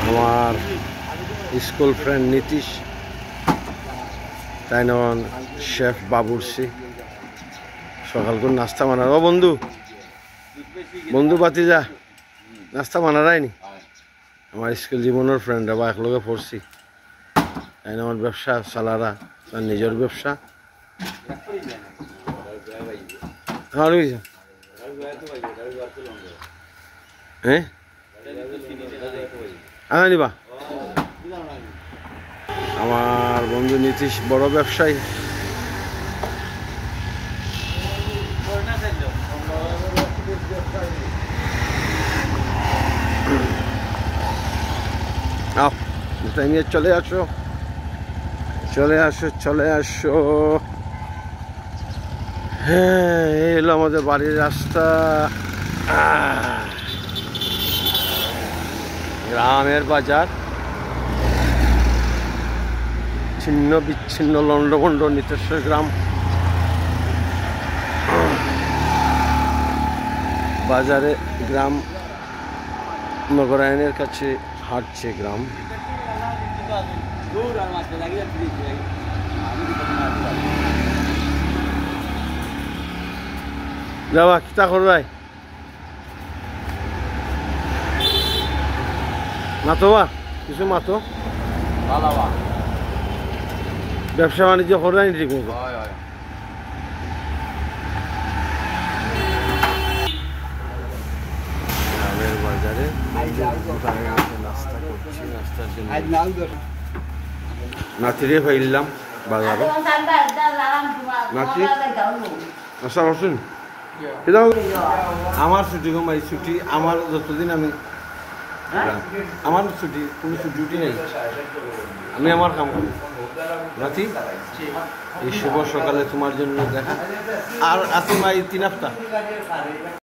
আমার school friend Nitish, তাই নন chef বাবুরসি সকাল করে নাস্তা বানার। ও বন্ধু বন্ধু বাতি যা নাস্তা বানারাইনি আমার স্কুল জীবনের ফ্রেন্ড বা একলগে পড়ছি, তাই আমার ব্যবসা চালারা তার নিজের ব্যবসা। হ্যাঁ আনিবা আমার বন্ধু নীতিশ বড় ব্যবসায়ী। চলে আসো চলে আসো চলে আসো। হ্যাঁ এলো আমাদের বাড়ির রাস্তা, গ্রামের বাজার, ছিন্ন বিচ্ছিন্ন লন্ডভন্ড নিতেশ্বর গ্রাম। বাজারে গ্রাম, নগরায়নের কাছে হাঁটছে গ্রাম। যাবা কিতা করবাই মাতোবা কিছু মাতো, ব্যবসা বাণিজ্য করবাই ঠিক মতো। গ্রামের বাজারে নাস্তা করছি, নাস্তার জন্য নাতিরে ফেললাম বাজারে। নাতি আচ্ছা বসুন, আমার ছুটি কমাই ছুটি আমার যতদিন আমি আমার ছুটি কোনো ছুটি নেই, আমি আমার কাম করি। নাতি এই শুভ সকালে তোমার জন্য দেখা আর আতি মাই 3 হপ্তাহ।